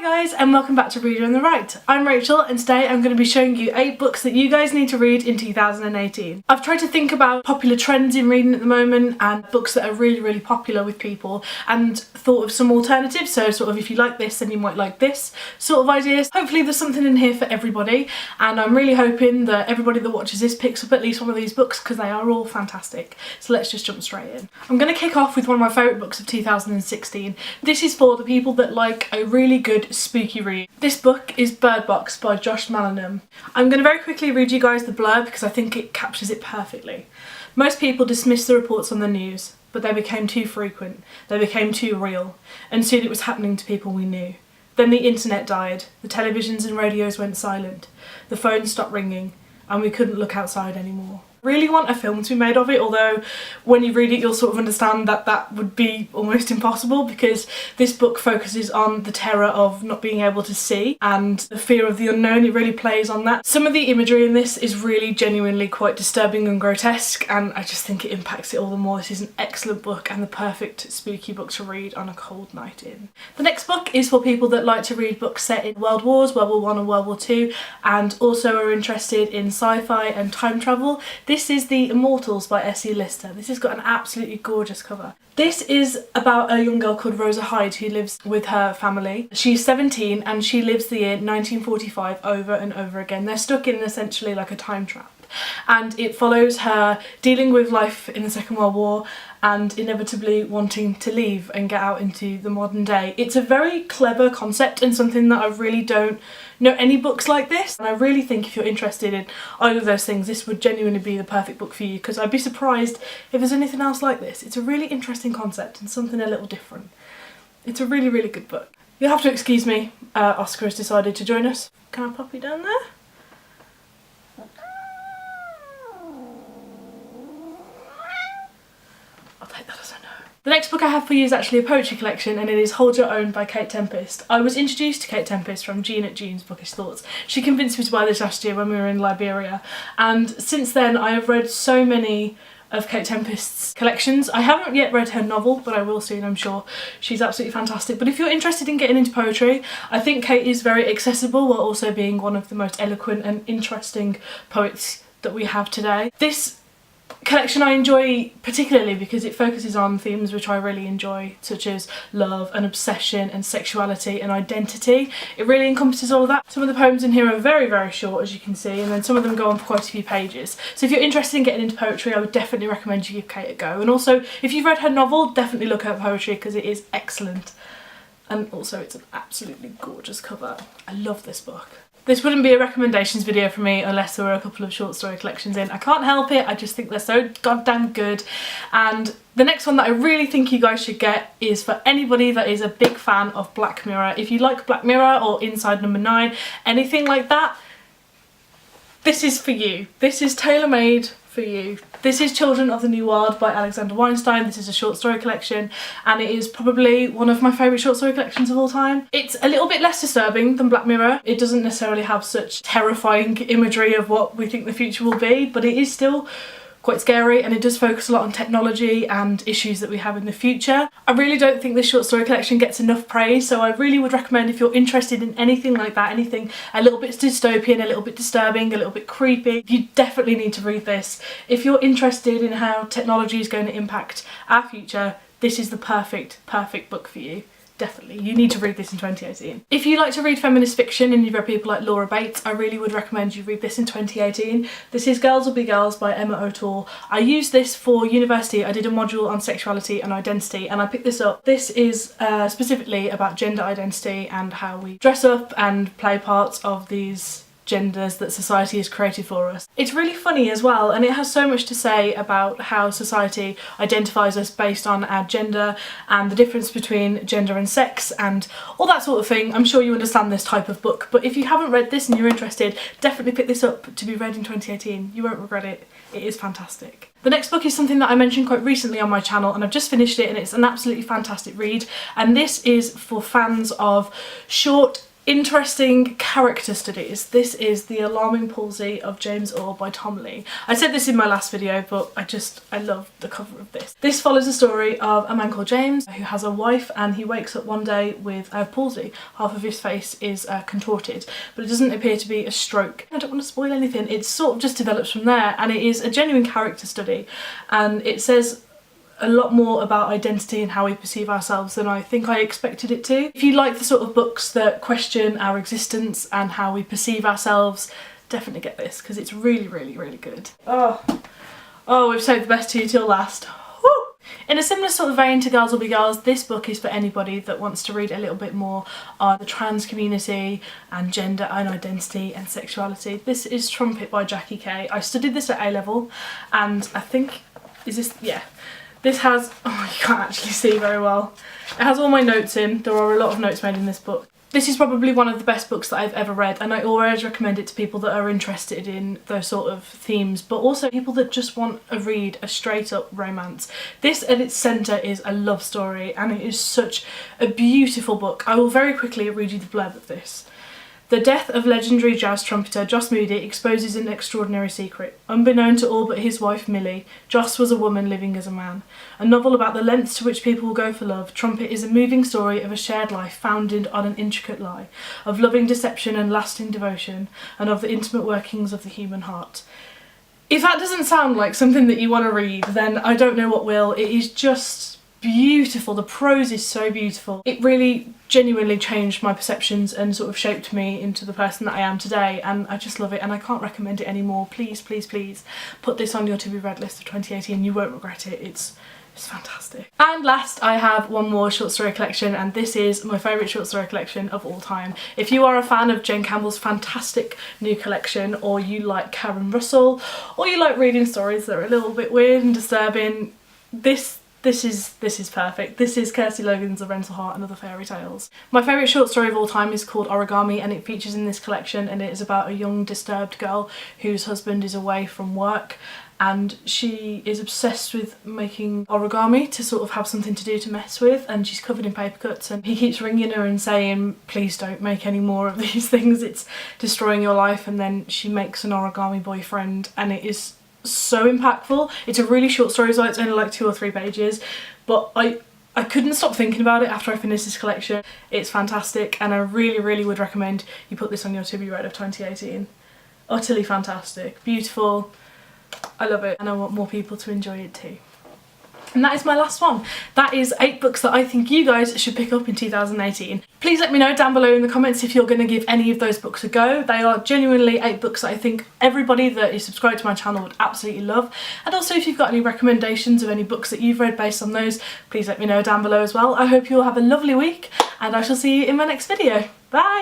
Hi guys, and welcome back to Reader on the Right. I'm Rachel, and today I'm going to be showing you 8 books that you guys need to read in 2018. I've tried to think about popular trends in reading at the moment and books that are really popular with people, and thought of some alternatives, so sort of if you like this then you might like this sort of ideas. Hopefully there's something in here for everybody, and I'm really hoping that everybody that watches this picks up at least one of these books because they are all fantastic. So let's just jump straight in. I'm going to kick off with one of my favourite books of 2016. This is for the people that like a really good spooky read. This book is Bird Box by Josh Malinum. I'm going to very quickly read you guys the blurb because I think it captures it perfectly. Most people dismissed the reports on the news, but they became too frequent, they became too real, and soon it was happening to people we knew. Then the internet died, the televisions and radios went silent, the phones stopped ringing, and we couldn't look outside anymore. I really want a film to be made of it, although when you read it you'll sort of understand that that would be almost impossible because this book focuses on the terror of not being able to see and the fear of the unknown. It really plays on that. Some of the imagery in this is really genuinely quite disturbing and grotesque, and I just think it impacts it all the more. This is an excellent book and the perfect spooky book to read on a cold night in. The next book is for people that like to read books set in World Wars, World War I and World War II, and also are interested in sci-fi and time travel. This is The Immortals by S.E. Lister. This has got an absolutely gorgeous cover. This is about a young girl called Rosa Hyde who lives with her family. She's 17 and she lives the year 1945 over and over again. They're stuck in essentially like a time trap, and it follows her dealing with life in the Second World War and inevitably wanting to leave and get out into the modern day. It's a very clever concept and something that I really don't know any books like this, and I really think if you're interested in either of those things this would genuinely be the perfect book for you, because I'd be surprised if there's anything else like this. It's a really interesting concept and something a little different. It's a really good book. You'll have to excuse me, Oscar has decided to join us. Can I pop you down there? The next book I have for you is actually a poetry collection, and it is Hold Your Own by Kate Tempest. I was introduced to Kate Tempest from Jean at Jean's Bookish Thoughts. She convinced me to buy this last year when we were in Liberia, and since then I have read so many of Kate Tempest's collections. I haven't yet read her novel, but I will soon, I'm sure. She's absolutely fantastic. But if you're interested in getting into poetry, I think Kate is very accessible while also being one of the most eloquent and interesting poets that we have today. This collection I enjoy particularly because it focuses on themes which I really enjoy, such as love and obsession and sexuality and identity. It really encompasses all of that. Some of the poems in here are very short, as you can see, and then some of them go on for quite a few pages. So if you're interested in getting into poetry, I would definitely recommend you give Kate a go. And also, if you've read her novel, definitely look at her poetry because it is excellent. And also it's an absolutely gorgeous cover. I love this book. This wouldn't be a recommendations video for me unless there were a couple of short story collections in. I can't help it, I just think they're so goddamn good. And the next one that I really think you guys should get is for anybody that is a big fan of Black Mirror. If you like Black Mirror or Inside Number 9, anything like that, this is for you. This is tailor-made for you. This is Children of the New World by Alexander Weinstein. This is a short story collection and it is probably one of my favourite short story collections of all time. It's a little bit less disturbing than Black Mirror. It doesn't necessarily have such terrifying imagery of what we think the future will be, but it is still quite scary, and it does focus a lot on technology and issues that we have in the future. I really don't think this short story collection gets enough praise, so I really would recommend, if you're interested in anything like that, anything a little bit dystopian, a little bit disturbing, a little bit creepy, you definitely need to read this. If you're interested in how technology is going to impact our future, this is the perfect book for you. Definitely, you need to read this in 2018. If you like to read feminist fiction and you've read people like Laura Bates, I really would recommend you read this in 2018. This is Girls Will Be Girls by Emma O'Toole. I used this for university. I did a module on sexuality and identity and I picked this up. This is specifically about gender identity and how we dress up and play parts of these genders that society has created for us. It's really funny as well, and it has so much to say about how society identifies us based on our gender and the difference between gender and sex and all that sort of thing. I'm sure you understand this type of book, but if you haven't read this and you're interested, definitely pick this up to be read in 2018. You won't regret it. It is fantastic. The next book is something that I mentioned quite recently on my channel, and I've just finished it and it's an absolutely fantastic read, and this is for fans of short interesting character studies. This is The Alarming Palsy of James Orr by Tom Lee. I said this in my last video, but I love the cover of this. This follows the story of a man called James who has a wife, and he wakes up one day with a palsy. Half of his face is contorted, but it doesn't appear to be a stroke. I don't want to spoil anything. It sort of just develops from there, and it is a genuine character study, and it says a lot more about identity and how we perceive ourselves than I think I expected it to. If you like the sort of books that question our existence and how we perceive ourselves, definitely get this, because it's really, really, really good. Oh, we've saved the best two till last. Woo! In a similar sort of vein to Girls Will Be Girls, this book is for anybody that wants to read a little bit more on the trans community and gender and identity and sexuality. This is Trumpet by Jackie Kay. I studied this at A-level, and I think, this has, oh, you can't actually see very well. It has all my notes in. There are a lot of notes made in this book. This is probably one of the best books that I've ever read, and I always recommend it to people that are interested in those sort of themes, but also people that just want to read a straight up romance. This at its centre is a love story, and it is such a beautiful book. I will very quickly read you the blurb of this. The death of legendary jazz trumpeter Joss Moody exposes an extraordinary secret. Unbeknown to all but his wife Millie, Joss was a woman living as a man. A novel about the lengths to which people will go for love, Trumpet is a moving story of a shared life founded on an intricate lie, of loving deception and lasting devotion, and of the intimate workings of the human heart. If that doesn't sound like something that you want to read, then I don't know what will. It is just beautiful. The prose is so beautiful. It really genuinely changed my perceptions and sort of shaped me into the person that I am today, and I just love it, and I can't recommend it anymore. Please, please, please put this on your to be read list of 2018. You won't regret it. It's fantastic. And last, I have one more short story collection, and this is my favourite short story collection of all time. If you are a fan of Jane Campbell's fantastic new collection, or you like Karen Russell, or you like reading stories that are a little bit weird and disturbing, this is perfect. This is Kirsty Logan's The Rental Heart and Other Fairy Tales. My favourite short story of all time is called Origami, and it features in this collection, and it is about a young disturbed girl whose husband is away from work, and she is obsessed with making origami to sort of have something to do to mess with, and she's covered in paper cuts, and he keeps ringing her and saying, please don't make any more of these things, it's destroying your life. And then she makes an origami boyfriend, and it is so impactful. It's a really short story, so it's only like 2 or 3 pages, but I couldn't stop thinking about it after I finished this collection. It's fantastic, and I really, really would recommend you put this on your to be read of 2018. Utterly fantastic, beautiful, I love it, and I want more people to enjoy it too. And that is my last one. That is 8 books that I think you guys should pick up in 2018. Please let me know down below in the comments if you're going to give any of those books a go. They are genuinely 8 books that I think everybody that is subscribed to my channel would absolutely love. And also, if you've got any recommendations of any books that you've read based on those, please let me know down below as well. I hope you all have a lovely week, and I shall see you in my next video. Bye!